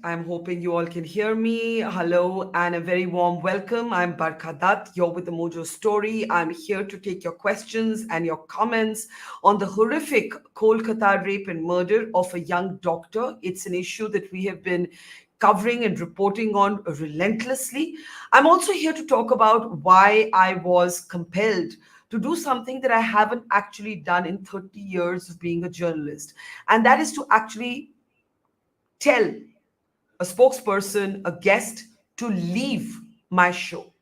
I'm hoping you all can hear me. Hello and a very warm welcome. I'm Barkha Dutt. You're with the Mojo Story. I'm here to take your questions and your comments on the horrific Kolkata rape and murder of a young doctor. It's an issue that we have been covering and reporting on relentlessly. I'm also here to talk about why I was compelled to do something that I haven't actually done in 30 years of being a journalist. And that is to actually tell a spokesperson, a guest, to leave my show.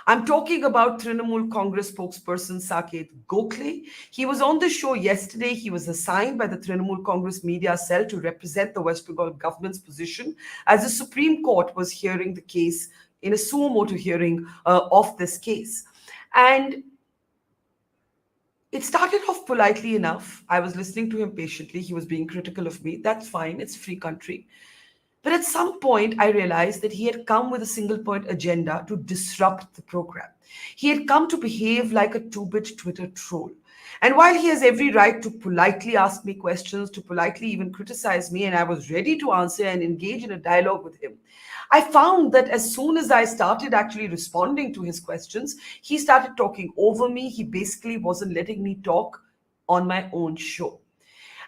I'm talking about Trinamool Congress spokesperson Saket Gokhale. He was on the show yesterday. He was assigned by the Trinamool Congress media cell to represent the West Bengal government's position as the Supreme Court was hearing the case in a suo motu hearing of this case. And it started off politely enough. I was listening to him patiently. He was being critical of me. That's fine. It's a free country. But at some point, I realized that he had come with a single point agenda to disrupt the program. He had come to behave like a two-bit Twitter troll. And while he has every right to politely ask me questions, to politely even criticize me, and I was ready to answer and engage in a dialogue with him, I found that as soon as I started actually responding to his questions, he started talking over me. He basically wasn't letting me talk on my own show.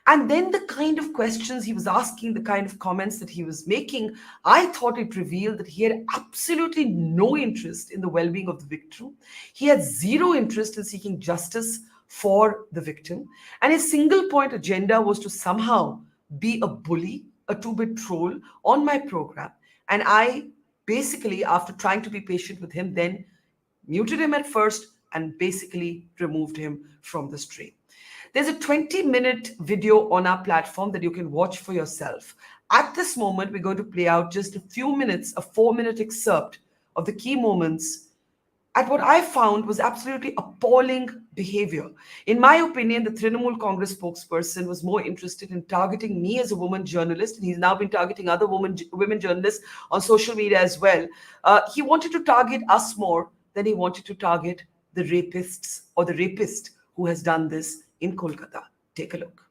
And then the kind of questions he was asking, the kind of comments that he was making, I thought it revealed that he had absolutely no interest in the well-being of the victim. He had zero interest in seeking justice for the victim. And his single point agenda was to somehow be a bully, a two-bit troll on my program. And I basically, after trying to be patient with him, then muted him at first and basically removed him from the stream. There's a 20-minute video on our platform that you can watch for yourself. At this moment, we're going to play out just a few minutes, a 4-minute excerpt of the key moments at what I found was absolutely appalling behavior. In my opinion, the Trinamool Congress spokesperson was more interested in targeting me as a woman journalist, and he's now been targeting other women journalists on social media as well. He wanted to target us more than he wanted to target the rapists or the rapist who has done this in Kolkata. Take a look.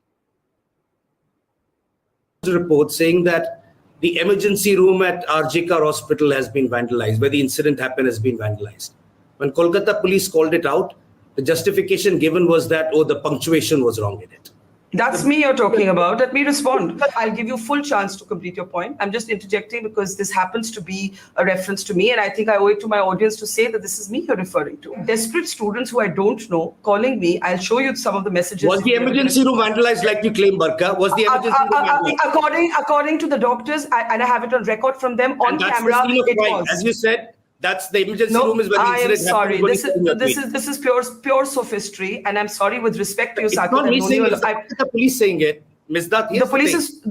Report saying that the emergency room at RJK hospital has been vandalized, where the incident happened has been vandalized. When Kolkata police called it out, the justification given was that, the punctuation was wrong in it. That's me you're talking about. Let me respond. I'll give you full chance to complete your point. I'm just interjecting because this happens to be a reference to me, and I think I owe it to my audience to say that this is me you're referring to. Desperate students who I don't know calling me. I'll show you some of the messages. Was the emergency room vandalized like you claim, Barkha? Was the emergency room vandalized? According to the doctors, and I have it on record from them on camera, it was. As you said, that's the emergency room is where the incident happened. This is pure sophistry, and I'm sorry with respect to you, Saket. It's not me saying it, it's the police saying it. Ms. Dutt, the police is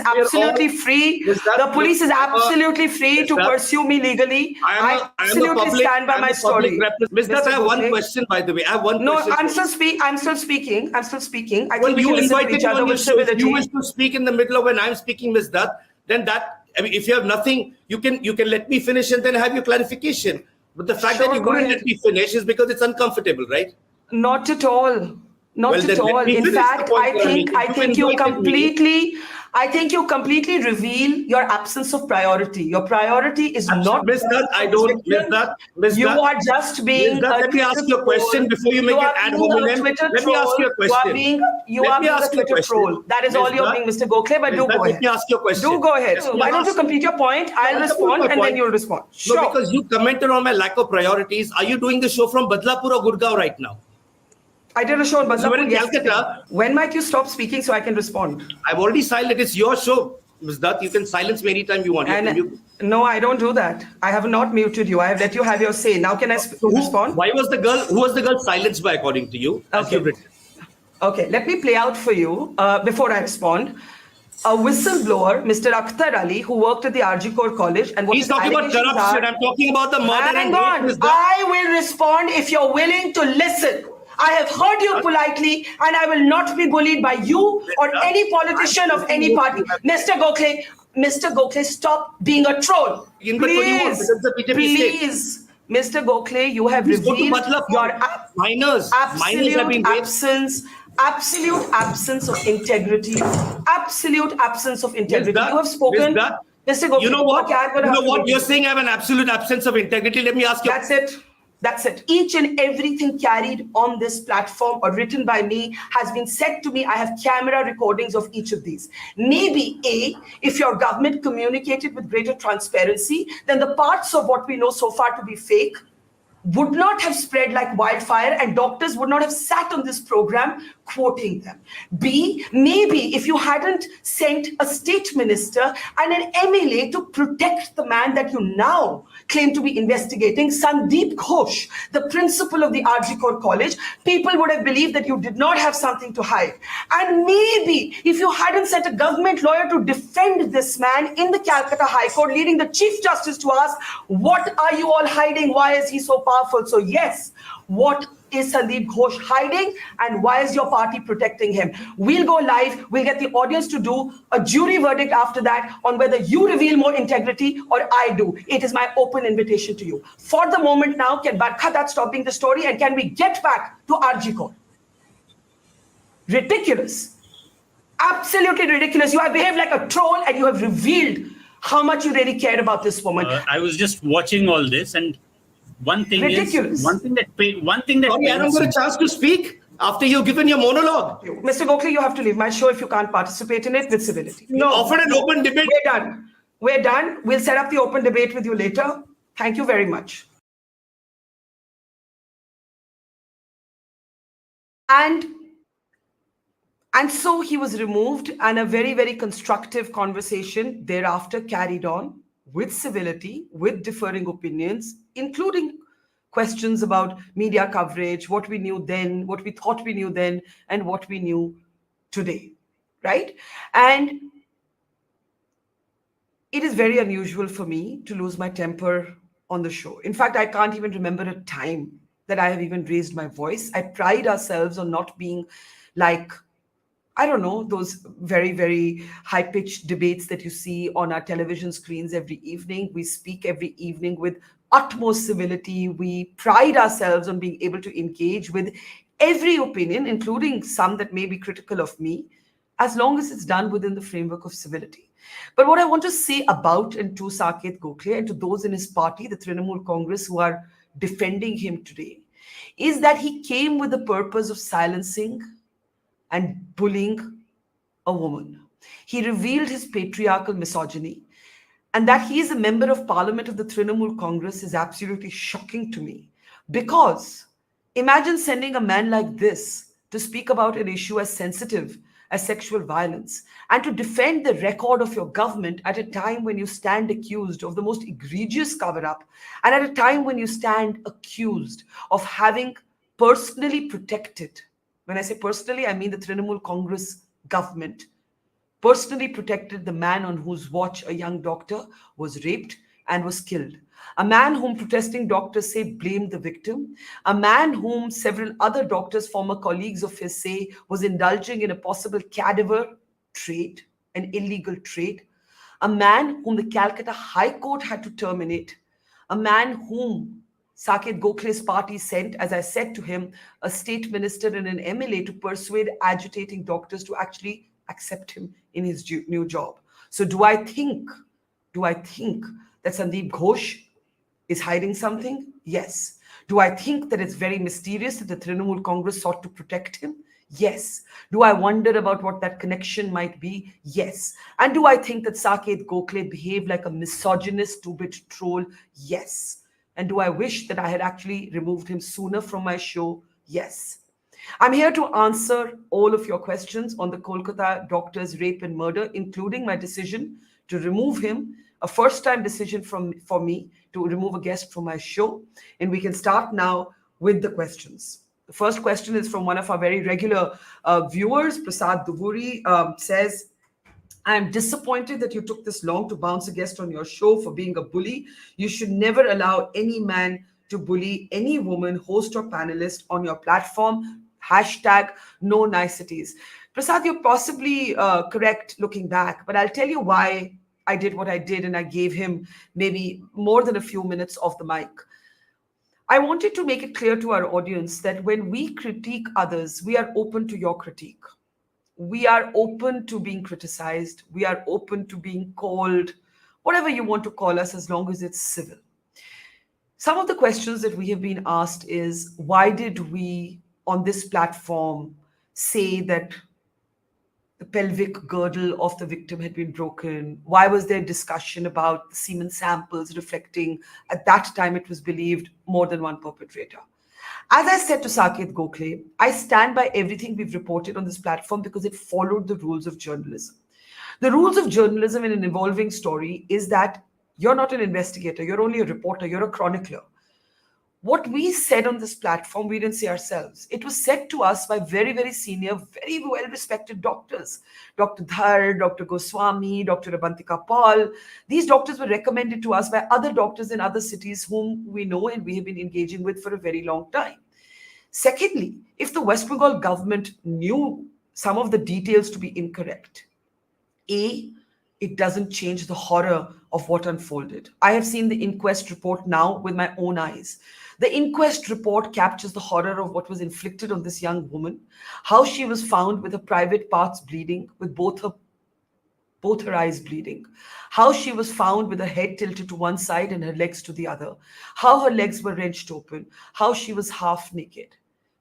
absolutely free. The police is absolutely free to pursue me legally. I absolutely stand by my story. Ms. Dutt, I have one question, by the way. I have one question. No, I'm still speaking. I think you invited me on your show. If you wish to speak in the middle of when I'm speaking, Ms. Dutt, then if you have nothing, you can let me finish and then have your clarification. But the fact that you couldn't let me finish is because it's uncomfortable, right? Not at all. Not at all. In fact, I think you completely reveal your absence of priority. Your priority is not. Ms. Dutt, I don't. Ms. Dutt, you are just being. Let me ask you a question before you make an ad hominem. Let me ask you a question. You are being a Twitter troll. That is all you're being, Mr. Gokhale. But do go ahead. Let me ask you a question. Do go ahead. Why don't you complete your point? I'll respond and then you'll respond. Sure. No, because you commented on my lack of priorities. Are you doing the show from Badlapur or Gurgaon right now? I did a show in Badlapur yesterday. Calcutta. When might you stop speaking so I can respond? I've already silent. It's your show, Ms. Dutt. You can silence me anytime you want. No, I don't do that. I have not muted you. I have let you have your say. Now can I respond? Who was the girl silenced by, according to you? Okay, let me play out for you before I respond. A whistleblower, Mr. Akhtar Ali, who worked at the RJK College, and what he's talking about corruption. I'm talking about the murder. Hang on. I will respond if you're willing to listen. I have heard you politely, and I will not be bullied by you or any politician of any party. Mr. Gokhale, stop being a troll. Please, Mr. Gokhale, you have revealed your absolute Absolute absence of integrity. Absolute absence of integrity. You have spoken, Mr. Gokhale. You know what? You're saying I have an absolute absence of integrity. Let me ask you. That's it. That's it. Each and everything carried on this platform or written by me has been said to me. I have camera recordings of each of these. Maybe if your government communicated with greater transparency, then the parts of what we know so far to be fake would not have spread like wildfire and doctors would not have sat on this program quoting them. B, maybe if you hadn't sent a state minister and an MLA to protect the man that you now claim to be investigating, Sandeep Ghosh, the principal of the RG Kaur College, people would have believed that you did not have something to hide. And maybe if you hadn't sent a government lawyer to defend this man in the Calcutta High Court, leading the Chief Justice to ask, what are you all hiding? Why is he so powerful? So yes, what is Sandeep Ghosh hiding and why is your party protecting him? We'll go live. We'll get the audience to do a jury verdict after that on whether you reveal more integrity or I do. It is my open invitation to you. For the moment now, can Barkha Dutt stop being the story and can we get back to RG Kaur? Ridiculous. Absolutely ridiculous. You have behaved like a troll and you have revealed how much you really cared about this woman. I was just watching all this and one thing ridiculous. Is one thing that sorry, I don't get a chance to speak after you've given your monologue. Mr. Gokhale, you have to leave my show if you can't participate in it with civility. No, offered an open debate. We're done. We're done. We'll set up the open debate with you later. Thank you very much. And so he was removed, and a very, very constructive conversation thereafter carried on with civility, with differing opinions, including questions about media coverage, what we knew then, what we thought we knew then, and what we knew today, right? And it is very unusual for me to lose my temper on the show. In fact, I can't even remember a time that I have even raised my voice. I pride ourselves on not being like, I don't know, those very, very high-pitched debates that you see on our television screens every evening. We speak every evening with utmost civility. We pride ourselves on being able to engage with every opinion, including some that may be critical of me, as long as it's done within the framework of civility. But what I want to say about and to Saket Gokhale and to those in his party, the Trinamool Congress, who are defending him today, is that he came with the purpose of silencing and bullying a woman. He revealed his patriarchal misogyny, and that he is a member of parliament of the Trinamool Congress is absolutely shocking to me. Because imagine sending a man like this to speak about an issue as sensitive as sexual violence and to defend the record of your government at a time when you stand accused of the most egregious cover-up and at a time when you stand accused of having personally protected. When I say personally, I mean the Trinamool Congress government personally protected the man on whose watch a young doctor was raped and was killed. A man whom protesting doctors say blamed the victim. A man whom several other doctors, former colleagues of his, say was indulging in a possible cadaver trade, an illegal trade. A man whom the Calcutta High Court had to terminate. A man whom Saket Gokhale's party sent, as I said to him, a state minister and an MLA to persuade agitating doctors to actually accept him in his new job. So do I think that Sandeep Ghosh is hiding something? Yes. Do I think that it's very mysterious that the Trinamool Congress sought to protect him? Yes. Do I wonder about what that connection might be? Yes. And do I think that Saket Gokhale behaved like a misogynist, two-bit troll? Yes. And do I wish that I had actually removed him sooner from my show? Yes. I'm here to answer all of your questions on the Kolkata doctor's rape and murder, including my decision to remove him, a first-time decision for me to remove a guest from my show. And we can start now with the questions. The first question is from one of our very regular viewers, Prasad Duvuri, says, I am disappointed that you took this long to bounce a guest on your show for being a bully. You should never allow any man to bully any woman, host or panelist on your platform. Hashtag no niceties. Prasad, you're possibly correct looking back, but I'll tell you why I did what I did and I gave him maybe more than a few minutes off the mic. I wanted to make it clear to our audience that when we critique others, we are open to your critique. We are open to being criticized. We are open to being called whatever you want to call us, as long as it's civil. Some of the questions that we have been asked is, why did we on this platform say that the pelvic girdle of the victim had been broken? Why was there discussion about the semen samples reflecting, at that time it was believed, more than one perpetrator? As I said to Saket Gokhale, I stand by everything we've reported on this platform because it followed the rules of journalism. The rules of journalism in an evolving story is that you're not an investigator, you're only a reporter, you're a chronicler. What we said on this platform, we didn't say ourselves. It was said to us by very, very senior, very well respected doctors. Dr. Dhar, Dr. Goswami, Dr. Abantika Paul. These doctors were recommended to us by other doctors in other cities whom we know and we have been engaging with for a very long time. Secondly, if the West Bengal government knew some of the details to be incorrect, it doesn't change the horror of what unfolded. I have seen the inquest report now with my own eyes. The inquest report captures the horror of what was inflicted on this young woman, how she was found with her private parts bleeding, with both her eyes bleeding, how she was found with her head tilted to one side and her legs to the other, how her legs were wrenched open, how she was half naked.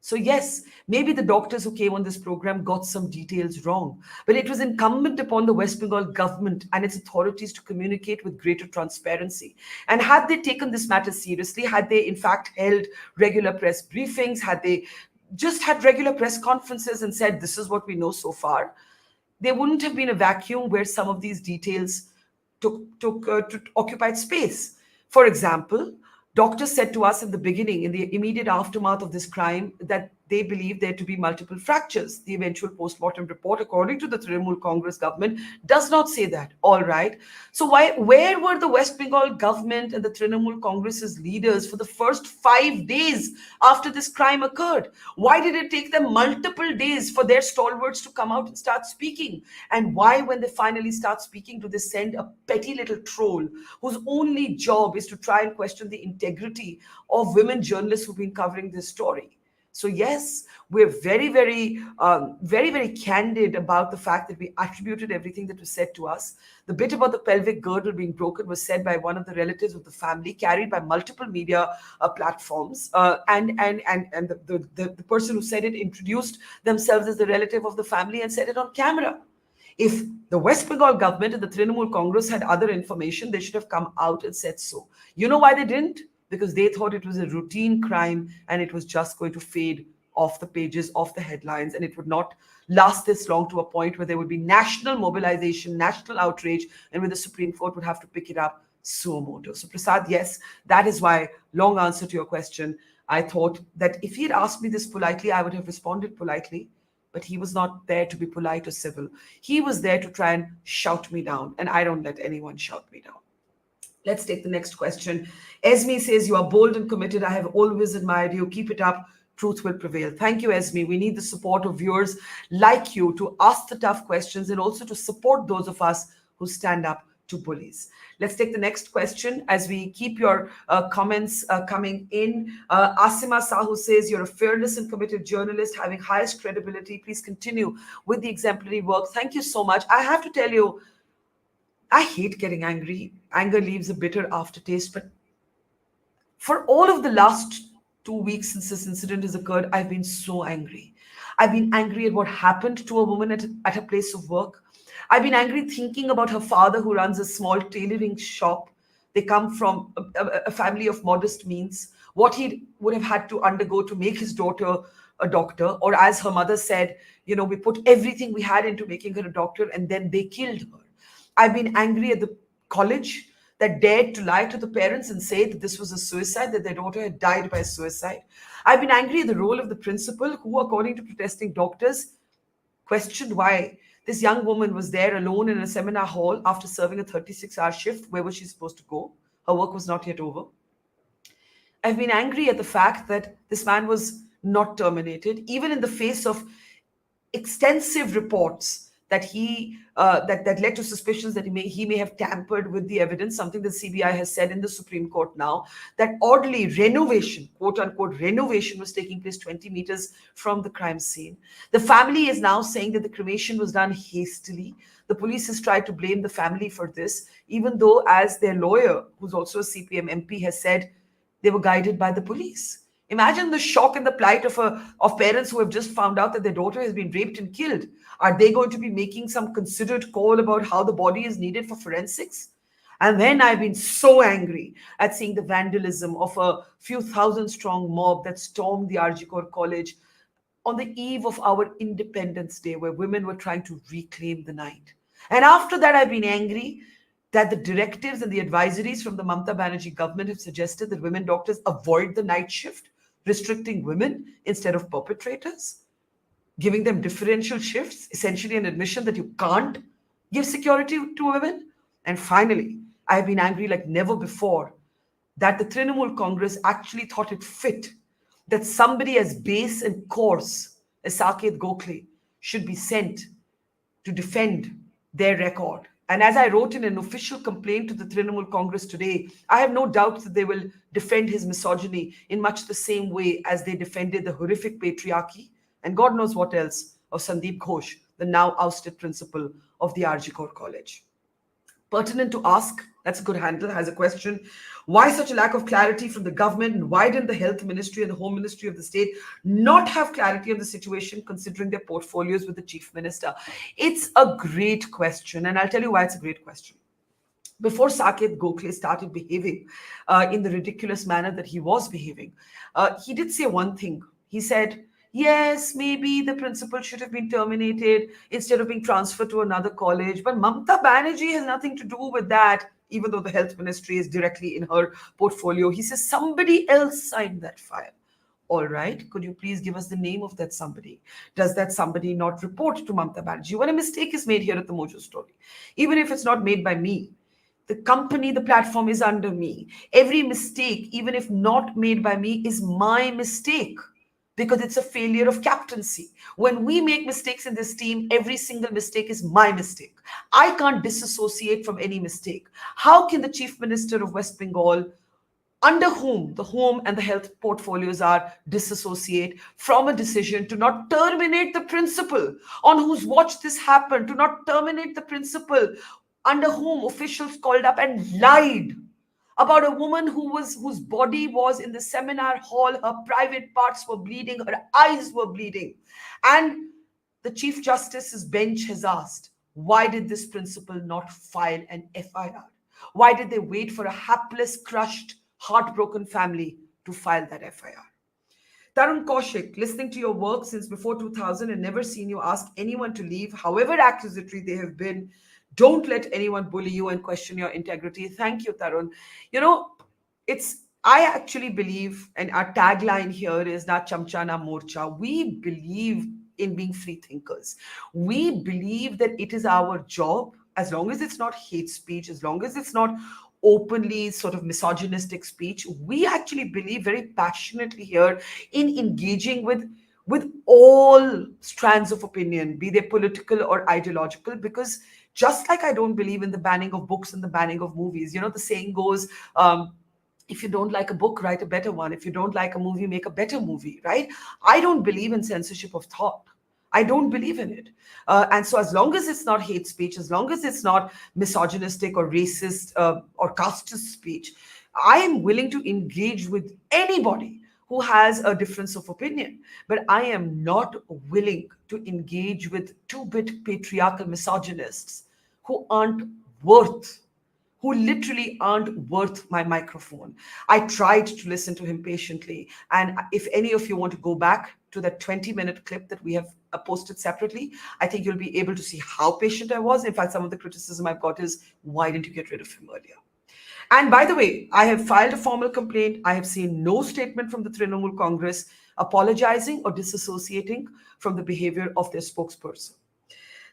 So, yes, maybe the doctors who came on this program got some details wrong, but it was incumbent upon the West Bengal government and its authorities to communicate with greater transparency. And had they taken this matter seriously, had they in fact held regular press briefings, had they just had regular press conferences and said, this is what we know so far, there wouldn't have been a vacuum where some of these details took occupied space. For example, doctors said to us in the beginning, in the immediate aftermath of this crime, that they believed there to be multiple fractures. The eventual post-mortem report, according to the Trinamool Congress government, does not say that. All right. So where were the West Bengal government and the Trinamool Congress's leaders for the first 5 days after this crime occurred? Why did it take them multiple days for their stalwarts to come out and start speaking? And why, when they finally start speaking, do they send a petty little troll whose only job is to try and question the integrity of women journalists who've been covering this story? So yes, we're very, very candid about the fact that we attributed everything that was said to us. The bit about the pelvic girdle being broken was said by one of the relatives of the family, carried by multiple media platforms, and the person who said it introduced themselves as the relative of the family and said it on camera. If the West Bengal government and the Trinamool Congress had other information, they should have come out and said so. You know why they didn't? Because they thought it was a routine crime and it was just going to fade off the pages, off the headlines, and it would not last this long to a point where there would be national mobilization, national outrage, and where the Supreme Court would have to pick it up suo motu. So, Prasad, yes, that is why, long answer to your question, I thought that if he had asked me this politely, I would have responded politely. But he was not there to be polite or civil. He was there to try and shout me down, and I don't let anyone shout me down. Let's take the next question. Esme says, you are bold and committed. I have always admired you. Keep it up. Truth will prevail. Thank you, Esme. We need the support of viewers like you to ask the tough questions and also to support those of us who stand up to bullies. Let's take the next question as we keep your comments coming in. Asima Sahu says, you're a fearless and committed journalist having highest credibility. Please continue with the exemplary work. Thank you so much. I have to tell you, I hate getting angry. Anger leaves a bitter aftertaste. But for all of the last 2 weeks since this incident has occurred, I've been so angry. I've been angry at what happened to a woman at a place of work. I've been angry thinking about her father, who runs a small tailoring shop. They come from a family of modest means. What he would have had to undergo to make his daughter a doctor, or as her mother said, we put everything we had into making her a doctor and then they killed her. I've been angry at the college that dared to lie to the parents and say that this was a suicide, that their daughter had died by suicide. I've been angry at the role of the principal, who, according to protesting doctors, questioned why this young woman was there alone in a seminar hall after serving a 36-hour shift. Where was she supposed to go? Her work was not yet over. I've been angry at the fact that this man was not terminated, even in the face of extensive reports that that led to suspicions that he may have tampered with the evidence, something the CBI has said in the Supreme Court now, that oddly renovation, quote unquote, renovation was taking place 20 meters from the crime scene. The family is now saying that the cremation was done hastily. The police has tried to blame the family for this, even though, as their lawyer, who's also a CPM MP, has said, they were guided by the police. Imagine the shock and the plight of parents who have just found out that their daughter has been raped and killed. Are they going to be making some considered call about how the body is needed for forensics? And then I've been so angry at seeing the vandalism of a few thousand strong mob that stormed the RG Kor College on the eve of our Independence Day, where women were trying to reclaim the night. And after that, I've been angry that the directives and the advisories from the Mamata Banerjee government have suggested that women doctors avoid the night shift, restricting women instead of perpetrators, giving them differential shifts, essentially an admission that you can't give security to women. And finally, I've been angry like never before that the Trinamool Congress actually thought it fit that somebody as base and coarse as Saket Gokhale should be sent to defend their record. And as I wrote in an official complaint to the Trinamool Congress today, I have no doubt that they will defend his misogyny in much the same way as they defended the horrific patriarchy and God knows what else of Sandeep Ghosh, the now ousted principal of the RG Kor College. Pertinent to ask, that's a good handle, has a question. Why such a lack of clarity from the government, and why didn't the Health Ministry and the Home Ministry of the state not have clarity on the situation considering their portfolios with the Chief Minister? It's a great question, and I'll tell you why it's a great question. Before Saket Gokhale started behaving in the ridiculous manner that he was behaving, he did say one thing. He said, yes, maybe the principal should have been terminated instead of being transferred to another college. But Mamata Banerjee has nothing to do with that, even though the health ministry is directly in her portfolio. He says somebody else signed that file. All right, could you please give us the name of that somebody? Does that somebody not report to Mamata Banerjee? When a mistake is made here at the Mojo Story, even if it's not made by me, the company, the platform is under me. Every mistake, even if not made by me, is my mistake, because it's a failure of captaincy. When we make mistakes in this team, every single mistake is my mistake. I can't disassociate from any mistake. How can the Chief Minister of West Bengal, under whom the home and the health portfolios are, disassociate from a decision to not terminate the principal on whose watch this happened, to not terminate the principal under whom officials called up and lied about a woman whose body was in the seminar hall, her private parts were bleeding, her eyes were bleeding. And the Chief Justice's bench has asked, why did this principal not file an FIR? Why did they wait for a hapless, crushed, heartbroken family to file that FIR? Tarun Kaushik, listening to your work since before 2000 and never seen you ask anyone to leave, however accusatory they have been. Don't let anyone bully you and question your integrity. Thank you, Tarun. You know, I actually believe, and our tagline here is Na Chamcha Na Morcha. We believe in being free thinkers. We believe that it is our job, as long as it's not hate speech, as long as it's not openly sort of misogynistic speech, we actually believe very passionately here in engaging with all strands of opinion, be they political or ideological, because just like I don't believe in the banning of books and the banning of movies, you know, the saying goes, if you don't like a book, write a better one. If you don't like a movie, make a better movie, right? I don't believe in censorship of thought. I don't believe in it. And so as long as it's not hate speech, as long as it's not misogynistic or racist or casteist speech, I am willing to engage with anybody who has a difference of opinion. But I am not willing to engage with two-bit patriarchal misogynists who literally aren't worth my microphone. I tried to listen to him patiently. And if any of you want to go back to that 20-minute clip that we have posted separately, I think you'll be able to see how patient I was. In fact, some of the criticism I've got is, why didn't you get rid of him earlier? And by the way, I have filed a formal complaint. I have seen no statement from the Trinamool Congress apologizing or disassociating from the behavior of their spokesperson.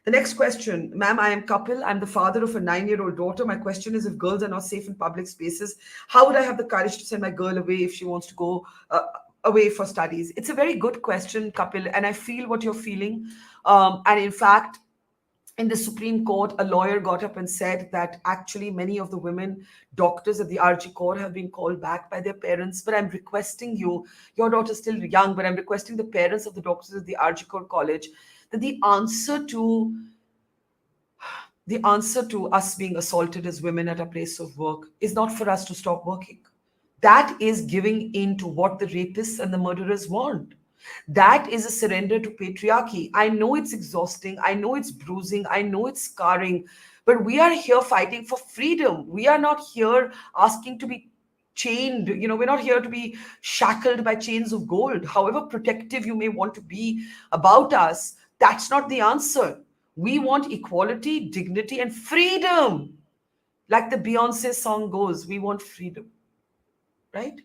The next question, ma'am, I am Kapil. I'm the father of a 9-year-old daughter. My question is, if girls are not safe in public spaces, how would I have the courage to send my girl away if she wants to go away for studies? It's a very good question, Kapil, and I feel what you're feeling. And in fact, in the Supreme Court, a lawyer got up and said that actually many of the women doctors at the RG Court have been called back by their parents. But I'm requesting you, your daughter's still young, but I'm requesting the parents of the doctors at the RG Court College that the answer to us being assaulted as women at our place of work is not for us to stop working. That is giving in to what the rapists and the murderers want. That is a surrender to patriarchy. I know it's exhausting. I know it's bruising. I know it's scarring. But we are here fighting for freedom. We are not here asking to be chained. We're not here to be shackled by chains of gold. However protective you may want to be about us, that's not the answer. We want equality, dignity, and freedom. Like the Beyonce song goes, we want freedom, right?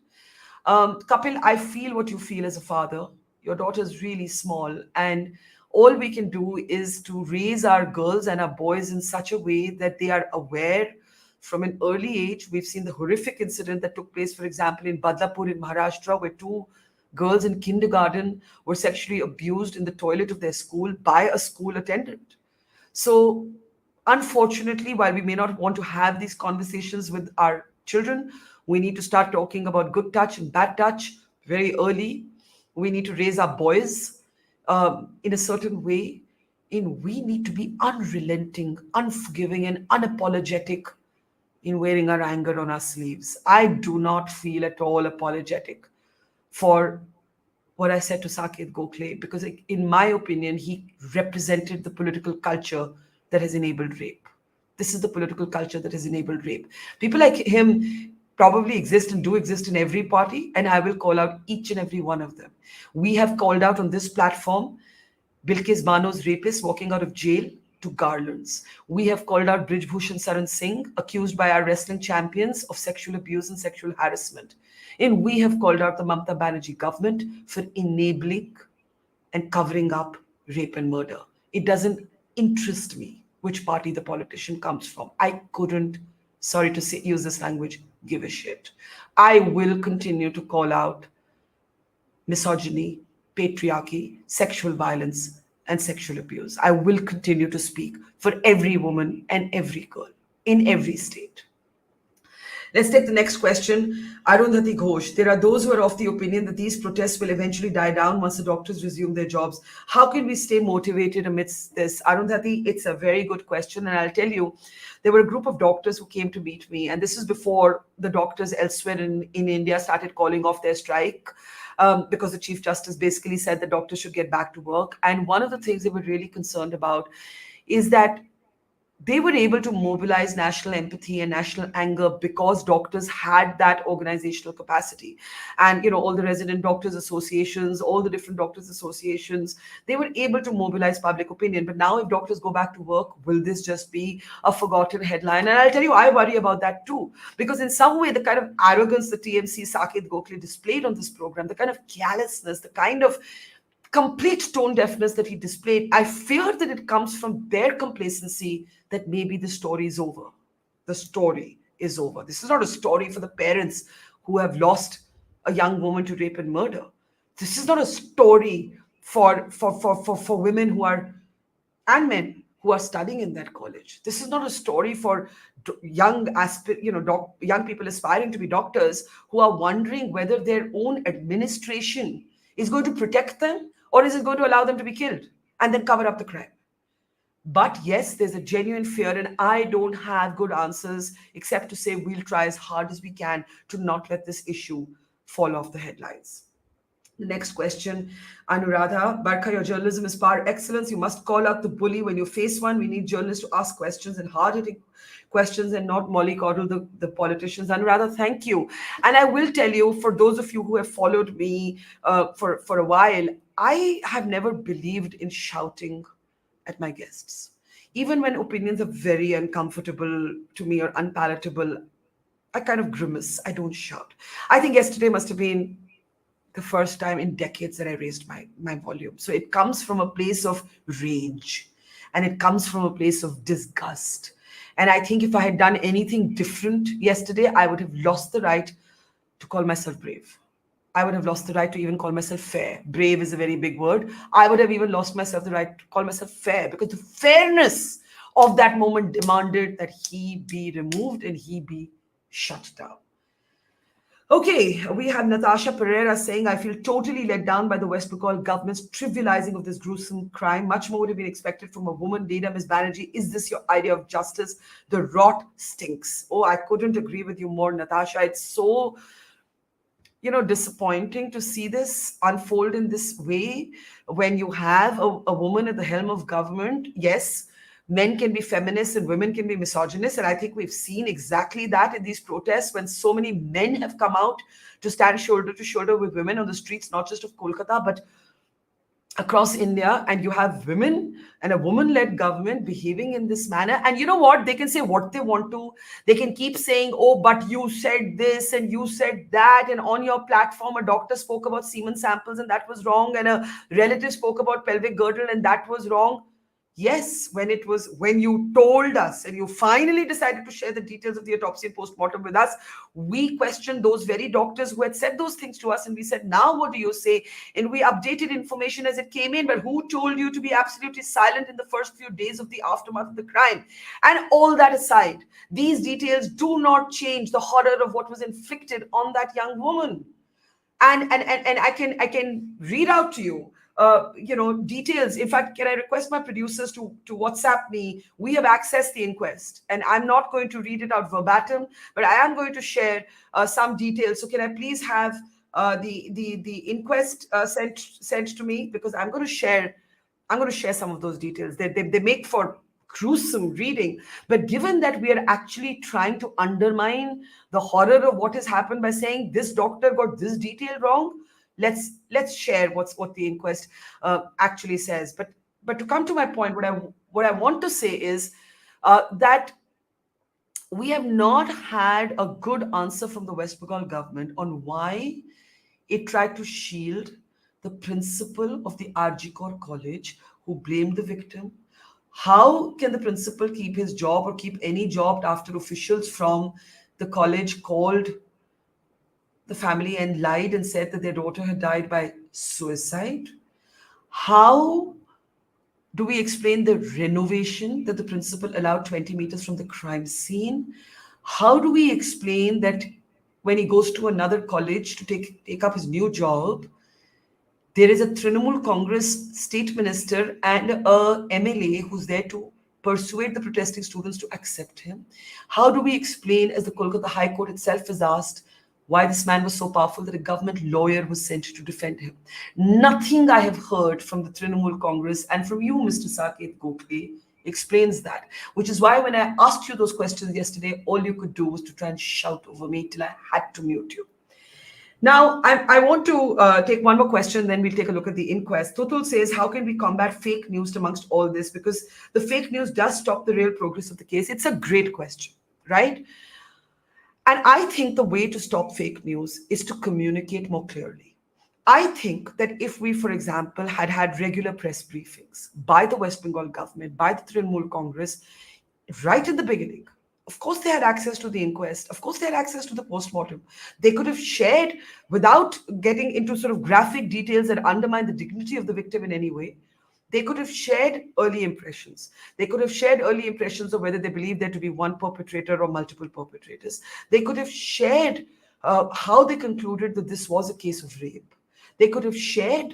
Kapil, I feel what you feel as a father. Your daughter is really small, and all we can do is to raise our girls and our boys in such a way that they are aware from an early age. We've seen the horrific incident that took place, for example, in Badlapur in Maharashtra, where two girls in kindergarten were sexually abused in the toilet of their school by a school attendant. So, unfortunately, while we may not want to have these conversations with our children, we need to start talking about good touch and bad touch very early. We need to raise our boys in a certain way. We need to be unrelenting, unforgiving, and unapologetic in wearing our anger on our sleeves. I do not feel at all apologetic for what I said to Saket Gokhale, because in my opinion, he represented the political culture that has enabled rape. This is the political culture that has enabled rape. People like him probably exist and do exist in every party, and I will call out each and every one of them. We have called out on this platform Bilkis Bano's rapist walking out of jail to garlands. We have called out Brijbhushan Saran Singh, accused by our wrestling champions of sexual abuse and sexual harassment. And we have called out the Mamata Banerjee government for enabling and covering up rape and murder. It doesn't interest me which party the politician comes from. I couldn't, sorry to say, use this language, give a shit. I will continue to call out misogyny, patriarchy, sexual violence, and sexual abuse. I will continue to speak for every woman and every girl in every state. Let's take the next question. Arundhati Ghosh. There are those who are of the opinion that these protests will eventually die down once the doctors resume their jobs. How can we stay motivated amidst this? Arundhati, it's a very good question. And I'll tell you, there were a group of doctors who came to meet me. And this is before the doctors elsewhere in India started calling off their strike. Because the Chief Justice basically said that doctors should get back to work. And one of the things they were really concerned about is that they were able to mobilize national empathy and national anger because doctors had that organizational capacity. And, all the resident doctors associations, all the different doctors associations, they were able to mobilize public opinion. But now if doctors go back to work, will this just be a forgotten headline? And I'll tell you, I worry about that too. Because in some way, the kind of arrogance the TMC Saket Gokhale displayed on this program, the kind of callousness, the kind of complete tone deafness that he displayed, I fear that it comes from their complacency that maybe the story is over. The story is over. This is not a story for the parents who have lost a young woman to rape and murder. This is not a story for women who are, and men who are studying in that college. This is not a story for young people aspiring to be doctors who are wondering whether their own administration is going to protect them, or is it going to allow them to be killed and then cover up the crime? But yes, there's a genuine fear, and I don't have good answers except to say we'll try as hard as we can to not let this issue fall off the headlines. The next question, Anuradha. Barkha, your journalism is par excellence. You must call out the bully when you face one. We need journalists to ask questions and hard-hitting questions and not mollycoddle the politicians. Anuradha, thank you. And I will tell you, for those of you who have followed me for a while, I have never believed in shouting at my guests. Even when opinions are very uncomfortable to me or unpalatable, I kind of grimace. I don't shout. I think yesterday must have been the first time in decades that I raised my volume. So it comes from a place of rage, and it comes from a place of disgust. And I think if I had done anything different yesterday, I would have lost the right to call myself brave. I would have lost the right to even call myself fair. Brave is a very big word. I would have even lost myself the right to call myself fair, because the fairness of that moment demanded that he be removed and he be shut down. Okay, we have Natasha Pereira saying, I feel totally let down by the West Bengal government's trivializing of this gruesome crime. Much more would have been expected from a woman leader, Ms. Banerjee. Is this your idea of justice? The rot stinks. Oh, I couldn't agree with you more, Natasha. It's so, disappointing to see this unfold in this way when you have a woman at the helm of government. Yes, men can be feminists and women can be misogynists. And I think we've seen exactly that in these protests when so many men have come out to stand shoulder to shoulder with women on the streets, not just of Kolkata, but across India, and you have women and a woman-led government behaving in this manner. And you know what? They can say what they want to. They can keep saying, oh, but you said this and you said that. And on your platform, a doctor spoke about semen samples and that was wrong. And a relative spoke about pelvic girdle and that was wrong. Yes, when you told us and you finally decided to share the details of the autopsy and postmortem with us, we questioned those very doctors who had said those things to us. And we said, now what do you say? And we updated information as it came in. But who told you to be absolutely silent in the first few days of the aftermath of the crime? And all that aside, these details do not change the horror of what was inflicted on that young woman. And I can read out to you details. In fact, can I request my producers to WhatsApp me? We have accessed the inquest, and I'm not going to read it out verbatim, but I am going to share some details. So can I please have the inquest sent to me, because I'm going to share some of those details. They make for gruesome reading. But given that we are actually trying to undermine the horror of what has happened by saying this doctor got this detail wrong, let's share what the inquest actually says. But to come to my point, what I want to say is that we have not had a good answer from the West Bengal government on why it tried to shield the principal of the RG Kor College who blamed the victim. How can the principal keep his job or keep any job after officials from the college called the family and lied and said that their daughter had died by suicide? How do we explain the renovation that the principal allowed 20 meters from the crime scene? How do we explain that when he goes to another college to take up his new job, there is a Trinamool Congress state minister and a MLA who's there to persuade the protesting students to accept him? How do we explain, as the Kolkata High Court itself has asked, why this man was so powerful that a government lawyer was sent to defend him? Nothing I have heard from the Trinamool Congress and from you, Mr. Saket Gokhale, explains that. Which is why when I asked you those questions yesterday, all you could do was to try and shout over me till I had to mute you. Now, I want to take one more question, then we'll take a look at the inquest. Tutul says, how can we combat fake news amongst all this? Because the fake news does stop the real progress of the case. It's a great question, right? And I think the way to stop fake news is to communicate more clearly. I think that if we, for example, had regular press briefings by the West Bengal government, by the Trinamool Congress, right at the beginning, of course, they had access to the inquest. Of course, they had access to the postmortem. They could have shared, without getting into sort of graphic details that undermine the dignity of the victim in any way, they could have shared early impressions. They could have shared early impressions of whether they believe there to be one perpetrator or multiple perpetrators. They could have shared how they concluded that this was a case of rape. They could have shared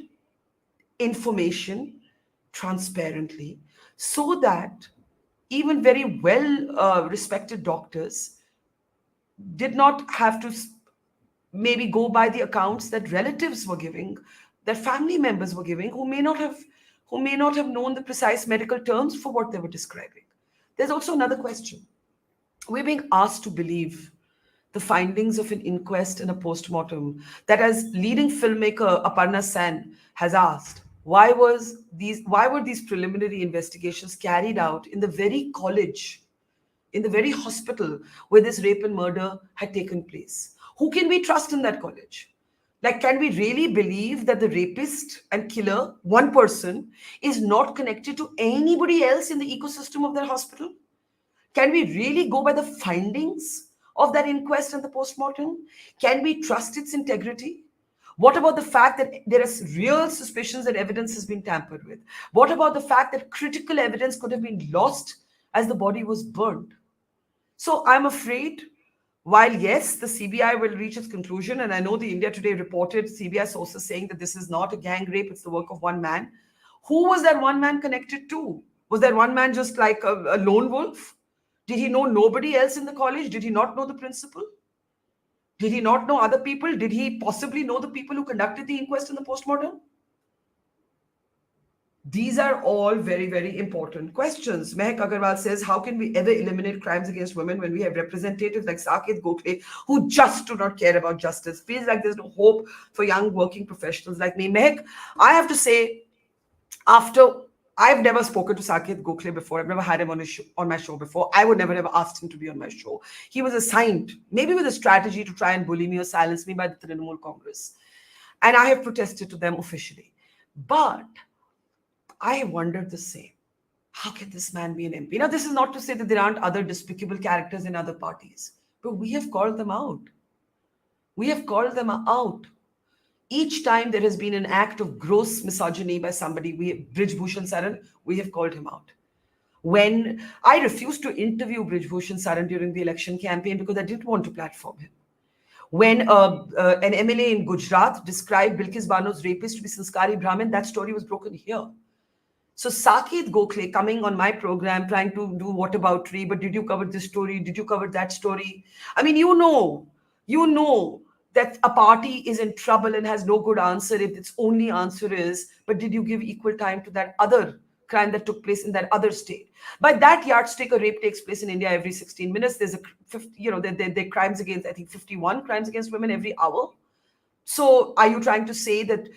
information transparently so that even very well respected doctors did not have to maybe go by the accounts that relatives were giving, that family members were giving, who may not have known the precise medical terms for what they were describing. There's also another question. We're being asked to believe the findings of an inquest and a postmortem that, as leading filmmaker Aparna Sen has asked, why were these preliminary investigations carried out in the very college, in the very hospital where this rape and murder had taken place? Who can we trust in that college? Like, can we really believe that the rapist and killer, one person, is not connected to anybody else in the ecosystem of that hospital? Can we really go by the findings of that inquest and the postmortem? Can we trust its integrity? What about the fact that there are real suspicions that evidence has been tampered with? What about the fact that critical evidence could have been lost as the body was burned? So I'm afraid, while yes, the CBI will reach its conclusion, and I know the India Today reported CBI sources saying that this is not a gang rape, it's the work of one man. Who was that one man connected to? Was that one man just like a lone wolf? Did he know nobody else in the college? Did he not know the principal? Did he not know other people? Did he possibly know the people who conducted the inquest and the postmortem? These are all very, very important questions. Mehak Agarwal says, how can we ever eliminate crimes against women when we have representatives like Saket Gokhale who just do not care about justice? Feels like there's no hope for young working professionals like me. Mehak, I have to say, I've never spoken to Saket Gokhale before. I've never had him on my show before. I would never have asked him to be on my show. He was assigned, maybe with a strategy to try and bully me or silence me by the Trinamool Congress. And I have protested to them officially. But I have wondered the same. How can this man be an MP? Now, this is not to say that there aren't other despicable characters in other parties, but we have called them out. We have called them out. Each time there has been an act of gross misogyny by somebody, Brij Bhushan Saran, we have called him out. When I refused to interview Brij Bhushan Saran during the election campaign because I didn't want to platform him. When an MLA in Gujarat described Bilkis Banu's rapist to be Sanskari Brahmin, that story was broken here. So Saket Gokhale coming on my program trying to do whataboutery, but did you cover this story? Did you cover that story? I mean, you know that a party is in trouble and has no good answer if its only answer is, but did you give equal time to that other crime that took place in that other state? By that yardstick, a rape takes place in India every 16 minutes. There's there are crimes against, I think, 51 crimes against women every hour. So are you trying to say that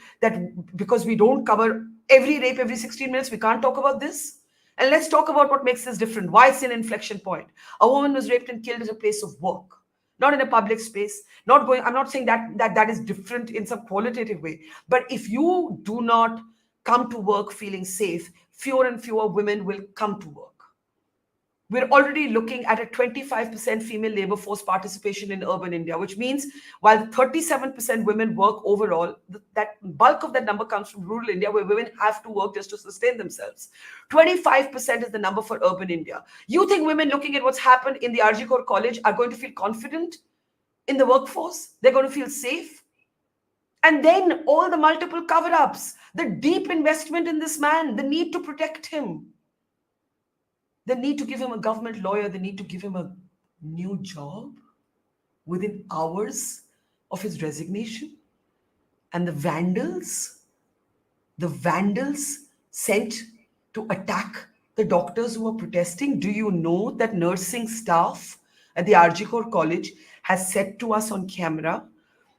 because we don't cover every rape every 16 minutes, we can't talk about this? And let's talk about what makes this different. Why it's an inflection point? A woman was raped and killed at a place of work, not in a public space. I'm not saying that is different in some qualitative way. But if you do not come to work feeling safe, fewer and fewer women will come to work. We're already looking at a 25% female labor force participation in urban India, which means while 37% women work overall, that bulk of that number comes from rural India, where women have to work just to sustain themselves. 25% is the number for urban India. You think women looking at what's happened in the RG Kaur College are going to feel confident in the workforce? They're going to feel safe? And then all the multiple cover-ups, the deep investment in this man, the need to protect him. They need to give him a government lawyer. They need to give him a new job within hours of his resignation. And the vandals sent to attack the doctors who are protesting. Do you know that nursing staff at the RG Kaur College has said to us on camera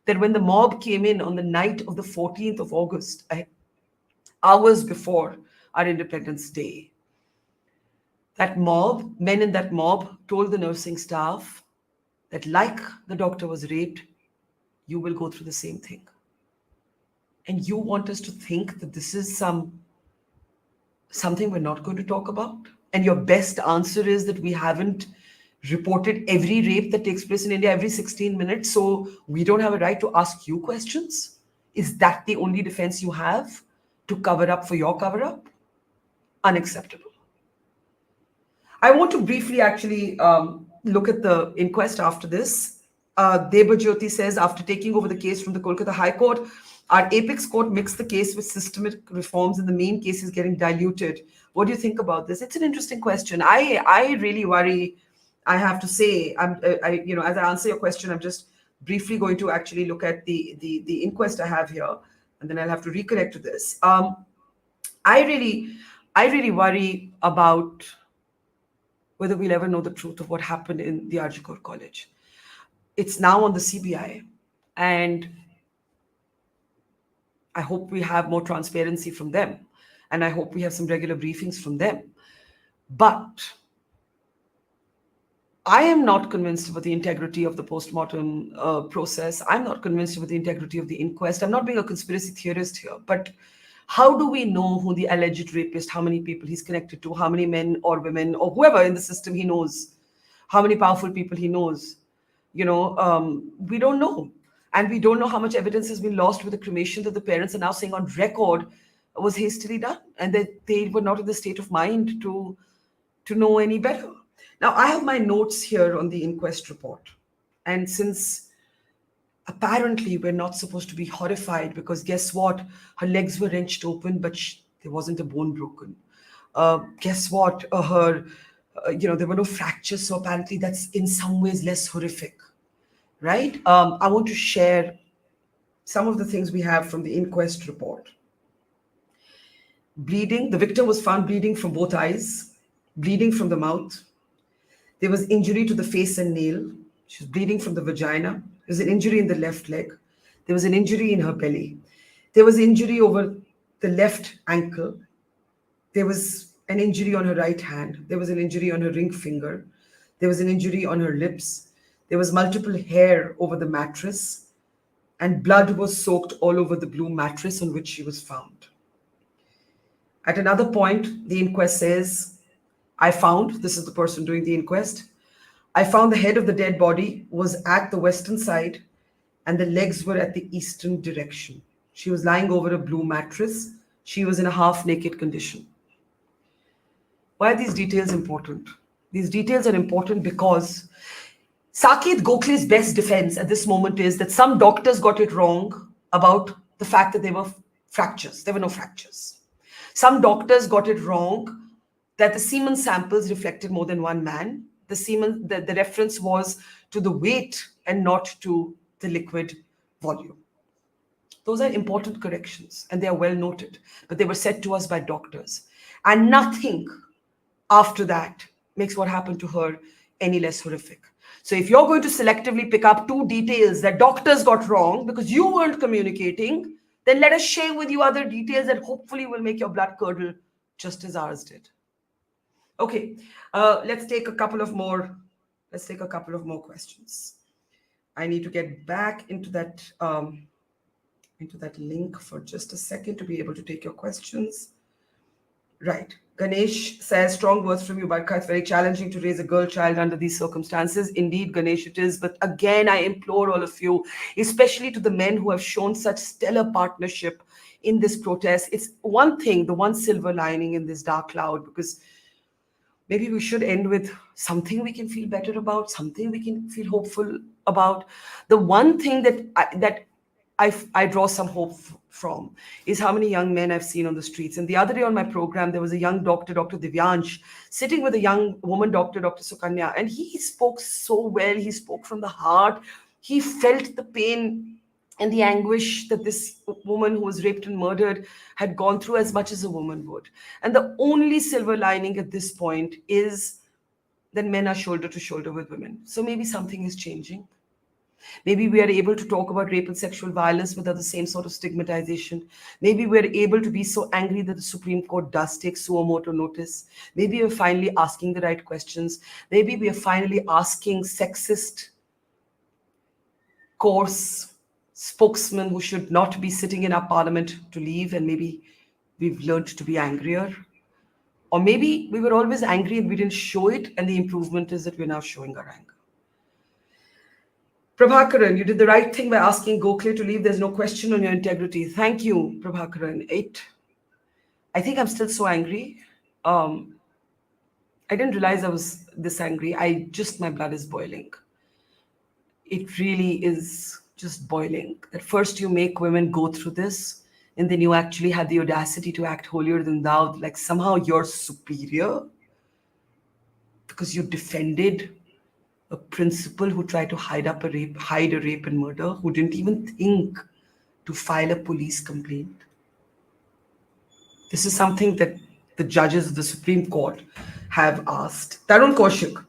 that when the mob came in on the night of the 14th of August, hours before our Independence Day, men in that mob told the nursing staff that like the doctor was raped, you will go through the same thing. And you want us to think that this is something we're not going to talk about? And your best answer is that we haven't reported every rape that takes place in India every 16 minutes, so we don't have a right to ask you questions? Is that the only defense you have to cover up for your cover-up? Unacceptable. I want to briefly actually look at the inquest after this. Debajyoti says, after taking over the case from the Kolkata High Court, our apex court mixed the case with systemic reforms and the main case is getting diluted. What do you think about this? It's an interesting question. I really worry, I have to say, as I answer your question, I'm just briefly going to actually look at the inquest I have here, and then I'll have to reconnect to this. I really worry about whether we'll ever know the truth of what happened in the RG Kaur College. It's now on the CBI, and I hope we have more transparency from them, and I hope we have some regular briefings from them. But I am not convinced about the integrity of the postmortem process. I'm not convinced about the integrity of the inquest. I'm not being a conspiracy theorist here, but how do we know who the alleged rapist, how many people he's connected to, how many men or women or whoever in the system he knows, how many powerful people he knows? We don't know. And we don't know how much evidence has been lost with the cremation that the parents are now saying on record was hastily done, and that they were not in the state of mind to know any better. Now, I have my notes here on the inquest report. And since apparently we're not supposed to be horrified, because guess what? Her legs were wrenched open, but there wasn't a bone broken. Guess what? There were no fractures. So apparently that's in some ways less horrific, right? I want to share some of the things we have from the inquest report. Bleeding. The victim was found bleeding from both eyes, bleeding from the mouth. There was injury to the face and nail. She was bleeding from the vagina. There was an injury in the left leg. There was an injury in her belly. There was injury over the left ankle. There was an injury on her right hand. There was an injury on her ring finger. There was an injury on her lips. There was multiple hair over the mattress, and blood was soaked all over the blue mattress on which she was found. At another point, the inquest says, this is the person doing the inquest, I found the head of the dead body was at the western side and the legs were at the eastern direction. She was lying over a blue mattress. She was in a half-naked condition. Why are these details important? These details are important because Saket Gokhale's best defense at this moment is that some doctors got it wrong about the fact that there were fractures. There were no fractures. Some doctors got it wrong that the semen samples reflected more than one man. The reference was to the weight and not to the liquid volume. Those are important corrections and they are well noted, but they were said to us by doctors. And nothing after that makes what happened to her any less horrific. So if you're going to selectively pick up two details that doctors got wrong because you weren't communicating, then let us share with you other details that hopefully will make your blood curdle just as ours did. Okay, let's take a couple of more questions. I need to get back into that link for just a second to be able to take your questions. Right. Ganesh says, strong words from you, Barkha. It's very challenging to raise a girl child under these circumstances. Indeed, Ganesh, it is. But again, I implore all of you, especially to the men who have shown such stellar partnership in this protest. It's one thing, the one silver lining in this dark cloud, because maybe we should end with something we can feel better about, something we can feel hopeful about. The one thing that I draw some hope from is how many young men I've seen on the streets. And the other day on my program, there was a young doctor, Dr. Divyansh, sitting with a young woman doctor, Dr. Sukanya, and he spoke so well. He spoke from the heart. He felt the pain and the anguish that this woman who was raped and murdered had gone through as much as a woman would. And the only silver lining at this point is that men are shoulder to shoulder with women. So maybe something is changing. Maybe we are able to talk about rape and sexual violence without the same sort of stigmatization. Maybe we're able to be so angry that the Supreme Court does take suo motu notice. Maybe we're finally asking the right questions. Maybe we are finally asking sexist, coarse spokesmen who should not be sitting in our parliament to leave, and maybe we've learned to be angrier. Or maybe we were always angry and we didn't show it, and the improvement is that we're now showing our anger. Prabhakaran, you did the right thing by asking Gokhale to leave. There's no question on your integrity. Thank you, Prabhakaran. I think I'm still so angry. I didn't realize I was this angry. My blood is boiling. It really is just boiling. That first you make women go through this, and then you actually have the audacity to act holier than thou, like somehow you're superior because you defended a principal who tried to hide a rape and murder, who didn't even think to file a police complaint. This is something that the judges of the Supreme Court have asked. Tarun Kaushik.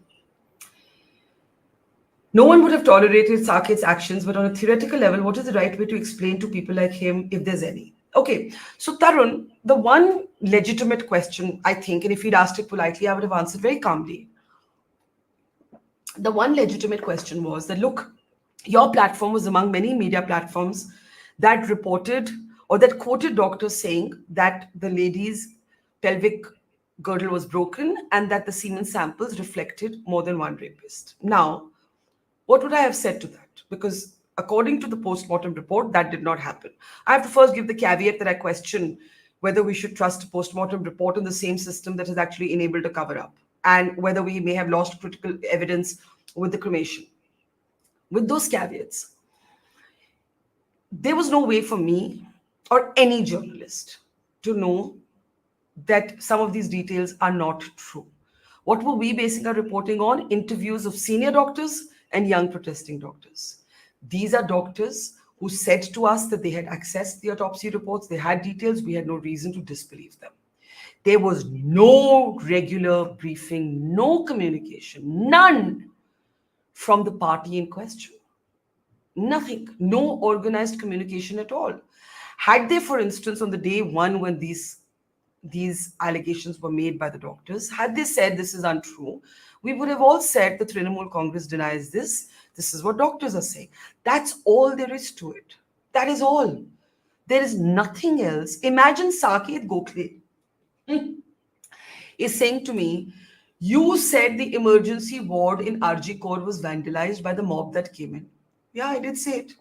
No one would have tolerated Saket's actions, but on a theoretical level, what is the right way to explain to people like him, if there's any? Okay, so Tarun, the one legitimate question, I think, and if he'd asked it politely, I would have answered very calmly. The one legitimate question was that, look, your platform was among many media platforms that reported or that quoted doctors saying that the lady's pelvic girdle was broken and that the semen samples reflected more than one rapist. Now, what would I have said to that? Because According to the post-mortem report, that did not happen. I have to first give the caveat that I question whether we should trust a post-mortem report in the same system that is actually enabled to cover up, and whether we may have lost critical evidence with the cremation. With those caveats, there was no way for me or any journalist to know that some of these details are not true. What were we basing our reporting on? Interviews of senior doctors and young protesting doctors. These are doctors who said to us that they had accessed the autopsy reports, they had details, we had no reason to disbelieve them. There was no regular briefing, no communication, none from the party in question. Nothing, no organized communication at all. Had they, for instance, on the day one when these allegations were made by the doctors, had they said this is untrue, we would have all said the Trinamool Congress denies this. This is what doctors are saying. That's all there is to it. That is all. There is nothing else. Imagine Saket Gokhale is saying to me, you said the emergency ward in RG Kaur was vandalized by the mob that came in. Yeah, I did say it.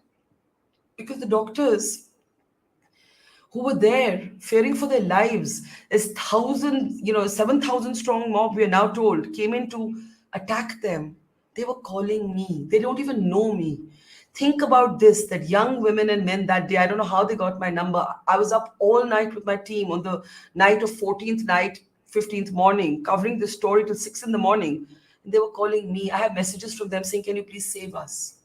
Because the doctors who were there fearing for their lives, as 7,000 strong mob, we are now told, came in to attack them. They were calling me. They don't even know me. Think about this, that young women and men that day, I don't know how they got my number. I was up all night with my team on the night of 14th night, 15th morning, covering this story till 6 in the morning. And they were calling me. I have messages from them saying, can you please save us?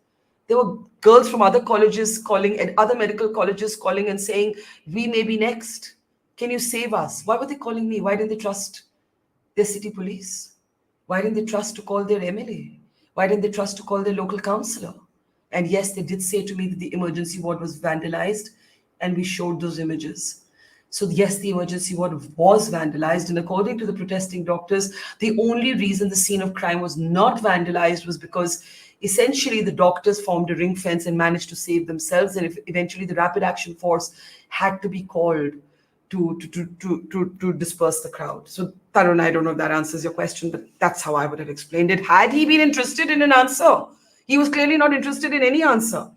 There were girls from other colleges calling and other medical colleges calling and saying, we may be next. Can you save us? Why were they calling me? Why didn't they trust their city police? Why didn't they trust to call their MLA? Why didn't they trust to call their local councillor? And yes, they did say to me that the emergency ward was vandalized, and we showed those images. So yes, the emergency ward was vandalized, and according to the protesting doctors, the only reason the scene of crime was not vandalized was because essentially the doctors formed a ring fence and managed to save themselves, and eventually the rapid action force had to be called to disperse the crowd. So Tarun, I don't know if that answers your question, but that's how I would have explained it. Had he been interested in an answer, he was clearly not interested in any answer.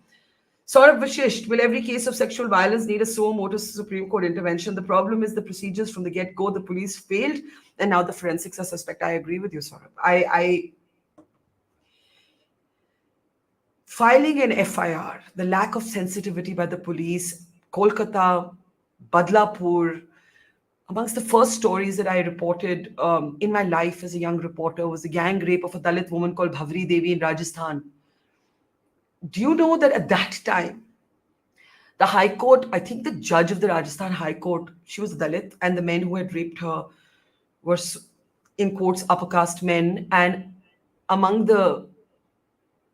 Saurabh Vashisht, will every case of sexual violence need a suo motu Supreme Court intervention? The problem is the procedures from the get-go. The police failed, and now the forensics are suspect. I agree with you, Saurabh. Filing an FIR, the lack of sensitivity by the police, Kolkata, Badlapur, amongst the first stories that I reported in my life as a young reporter was the gang rape of a Dalit woman called Bhavri Devi in Rajasthan. Do you know that at that time, the High Court, I think the judge of the Rajasthan High Court, she was Dalit, and the men who had raped her were, in quotes, upper caste men. And among the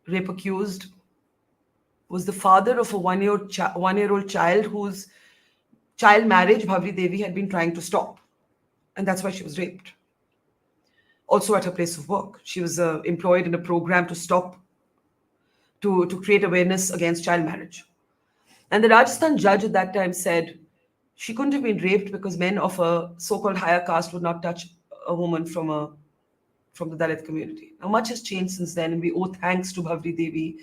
rape accused was the father of a one-year-old child whose child marriage Bhavri Devi had been trying to stop. And that's why she was raped. Also at her place of work. She was employed in a program to stop, to create awareness against child marriage. And the Rajasthan judge at that time said she couldn't have been raped because men of a so-called higher caste would not touch a woman from the Dalit community. Now, much has changed since then, and we owe thanks to Bhavri Devi,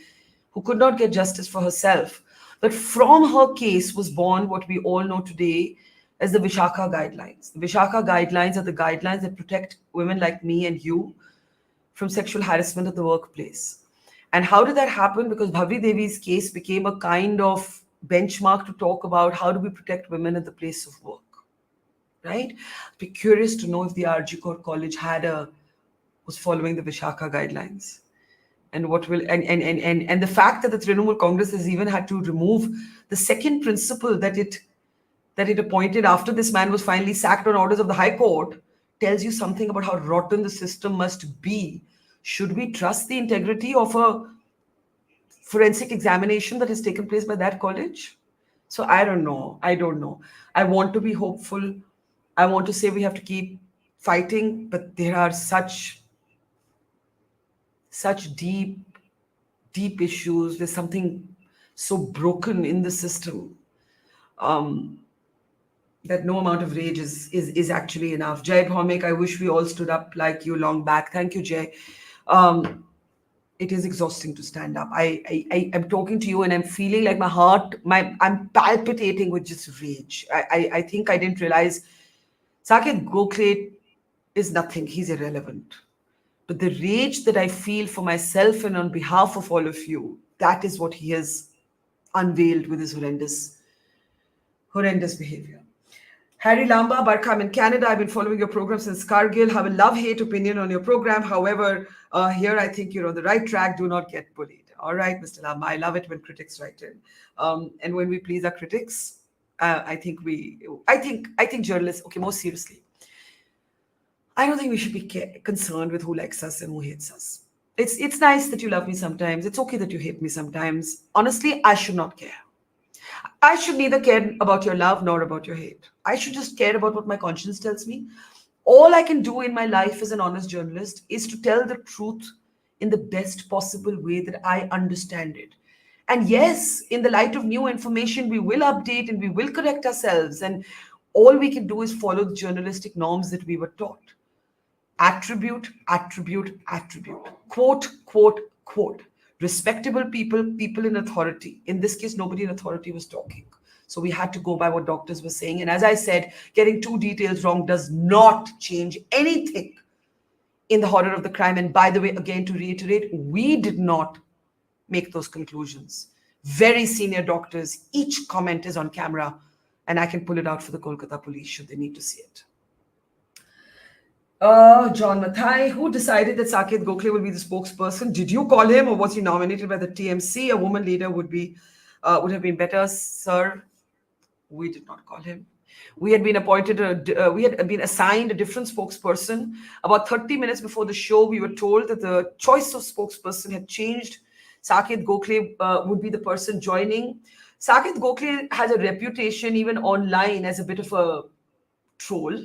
who could not get justice for herself. But from her case was born what we all know today as the Vishakha Guidelines. The Vishakha Guidelines are the guidelines that protect women like me and you from sexual harassment at the workplace. And how did that happen? Because Bhavri Devi's case became a kind of benchmark to talk about how do we protect women at the place of work, right? I'd be curious to know if the RG Kaur College was following the Vishakha Guidelines. And what will and the fact that the Trinamool Congress has even had to remove the second principle that it appointed after this man was finally sacked on orders of the High Court tells you something about how rotten the system must be. Should we trust the integrity of a forensic examination that has taken place by that college? So I don't know. I want to be hopeful. I want to say we have to keep fighting, but there are such deep issues. There's something so broken in the system that no amount of rage is actually enough. Jay Bhaumik, I wish we all stood up like you long back. Thank you, Jay. it is exhausting to stand up. I'm talking to you and I'm feeling like my heart, I'm palpitating with just rage. I think I didn't realize Saket Gokhale is nothing. He's irrelevant. But the rage that I feel for myself and on behalf of all of you, that is what he has unveiled with his horrendous behavior. Harry Lamba, Barkha, I'm in Canada. I've been following your program since Kargil. Have a love-hate opinion on your program. However, here I think you're on the right track. Do not get bullied. All right, Mr. Lamba. I love it when critics write in, and when we please our critics. I think journalists. Okay, more seriously, I don't think we should be concerned with who likes us and who hates us. It's nice that you love me sometimes. It's okay that you hate me sometimes. Honestly, I should not care. I should neither care about your love nor about your hate. I should just care about what my conscience tells me. All I can do in my life as an honest journalist is to tell the truth in the best possible way that I understand it. And yes, in the light of new information, we will update and we will correct ourselves. And all we can do is follow the journalistic norms that we were taught. Attribute, attribute, attribute. Quote, quote, quote. Respectable people, people in authority. In this case, nobody in authority was talking. So we had to go by what doctors were saying. And as I said, getting 2 details wrong does not change anything in the horror of the crime. And by the way, again, to reiterate, we did not make those conclusions. Very senior doctors, each comment is on camera, and I can pull it out for the Kolkata police should they need to see it. John Mathai, who decided that Saket Gokhale will be the spokesperson? Did you call him, or was he nominated by the TMC? A woman leader would have been better, sir. We did not call him. We had been we had been assigned a different spokesperson. About 30 minutes before the show, we were told that the choice of spokesperson had changed. Saket Gokhale would be the person joining. Saket Gokhale has a reputation, even online, as a bit of a troll.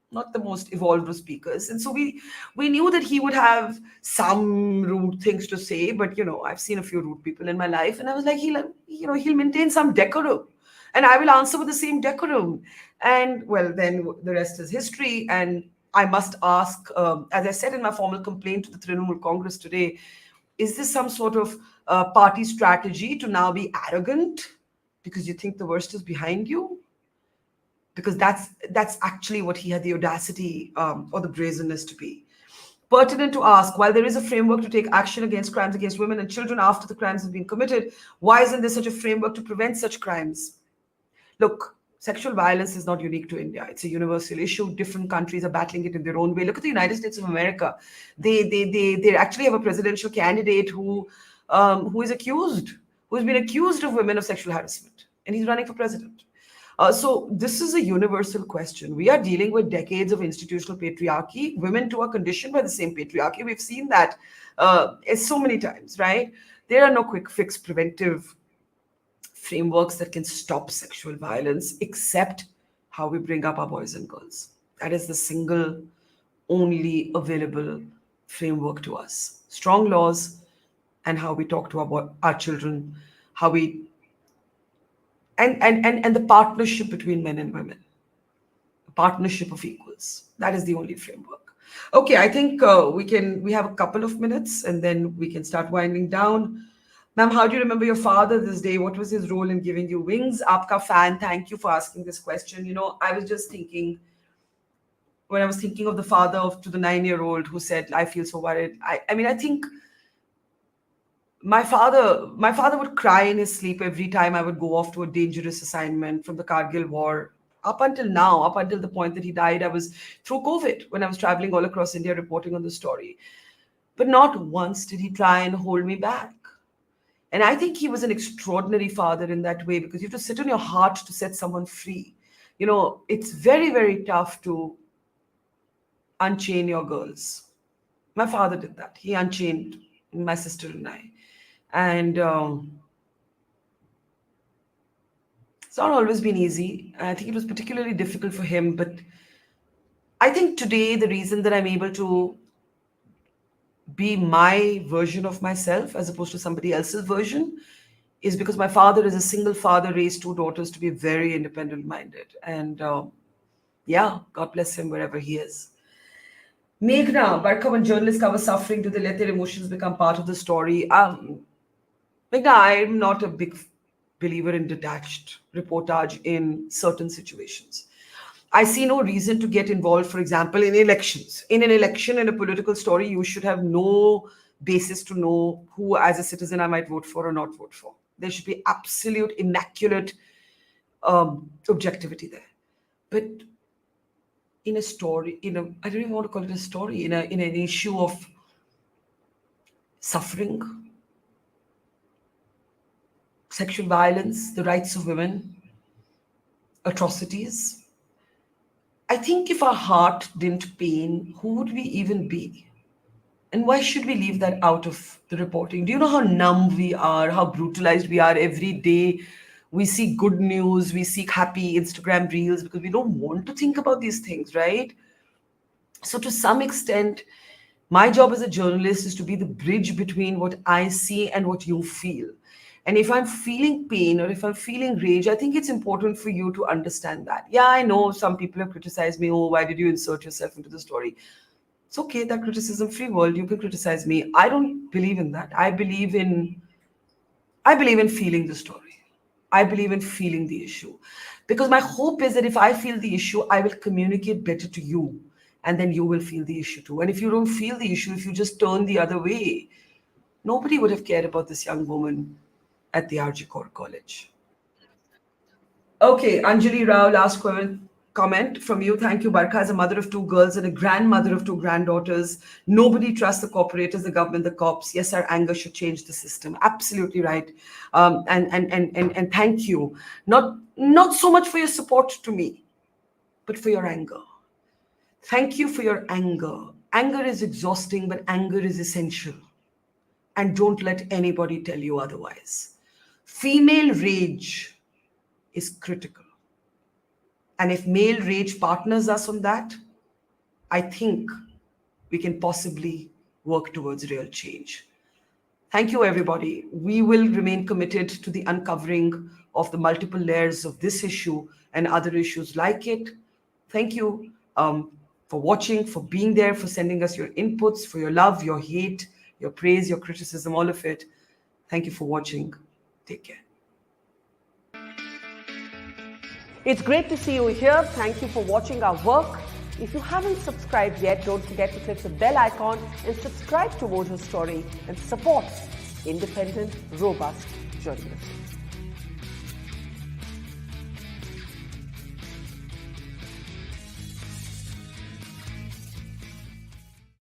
Not the most evolved of speakers. And so we knew that he would have some rude things to say, but I've seen a few rude people in my life, and I was like, he'll maintain some decorum, and I will answer with the same decorum. And well, then the rest is history. And I must ask, as I said in my formal complaint to the Trinamool Congress today, is this some sort of party strategy to now be arrogant because you think the worst is behind you? Because that's actually what he had the audacity or the brazenness to be. Pertinent to ask, while there is a framework to take action against crimes against women and children after the crimes have been committed, why isn't there such a framework to prevent such crimes? Look, sexual violence is not unique to India. It's a universal issue. Different countries are battling it in their own way. Look at the United States of America. They actually have a presidential candidate who is accused, who's been accused of women of sexual harassment, and he's running for president. So this is a universal question. We are dealing with decades of institutional patriarchy. Women too are conditioned by the same patriarchy. We've seen that so many times, right? There are no quick fix preventive frameworks that can stop sexual violence except how we bring up our boys and girls. That is the single, only available framework to us. Strong laws and how we talk to our children, how we and the partnership between men and women, a partnership of equals. That is the only framework. Okay, I think we have a couple of minutes and then we can start winding down. Ma'am, how do you remember your father this day? What was his role in giving you wings? Aapka fan, thank you for asking this question. I was just thinking, when I was thinking of the father to the 9-year-old who said, I feel so worried. I think my father would cry in his sleep every time I would go off to a dangerous assignment from the Kargil war. Up until now, up until the point that he died, I was through COVID when I was traveling all across India reporting on the story. But not once did he try and hold me back. And I think he was an extraordinary father in that way, because you have to sit on your heart to set someone free. It's very, very tough to unchain your girls. My father did that. He unchained my sister and I. And it's not always been easy. I think it was particularly difficult for him. But I think today the reason that I'm able to be my version of myself as opposed to somebody else's version is because my father is a single father, raised 2 daughters to be very independent minded. And God bless him wherever he is. Meghna, Barkha, when journalists cover suffering, do they let their emotions become part of the story? Meghna, I'm not a big believer in detached reportage in certain situations. I see no reason to get involved, for example, in elections. In an election, in a political story, you should have no basis to know who, as a citizen, I might vote for or not vote for. There should be absolute, immaculate objectivity there. But in a story, I don't even want to call it a story, in an issue of suffering, sexual violence, the rights of women, atrocities. I think if our heart didn't pain, who would we even be? And why should we leave that out of the reporting? Do you know how numb we are, how brutalized we are every day? We see good news, we see happy Instagram reels because we don't want to think about these things, right? So, to some extent, my job as a journalist is to be the bridge between what I see and what you feel. And if I'm feeling pain or if I'm feeling rage, I think it's important for you to understand that. Yeah, I know some people have criticized me. Oh, why did you insert yourself into the story? It's okay, that criticism free world. You can criticize me. I don't believe in that. I believe in feeling the story. I believe in feeling the issue. Because my hope is that if I feel the issue, I will communicate better to you. And then you will feel the issue too. And if you don't feel the issue, if you just turn the other way, nobody would have cared about this young woman at the RG Core College. Okay, Anjali Rao, last comment from you. Thank you, Barkha. As a mother of two girls and a grandmother of two granddaughters, nobody trusts the corporators, the government, the cops. Yes, our anger should change the system. Absolutely right. And thank you. Not so much for your support to me, but for your anger. Thank you for your anger. Anger is exhausting, but anger is essential. And don't let anybody tell you otherwise. Female rage is critical. And if male rage partners us on that, I think we can possibly work towards real change. Thank you, everybody. We will remain committed to the uncovering of the multiple layers of this issue and other issues like it. Thank you for watching, for being there, for sending us your inputs, for your love, your hate, your praise, your criticism, all of it. Thank you for watching. Take care. It's great to see you here. Thank you for watching our work. If you haven't subscribed yet, don't forget to click the bell icon and subscribe to Mojo Story and support independent, robust journalism.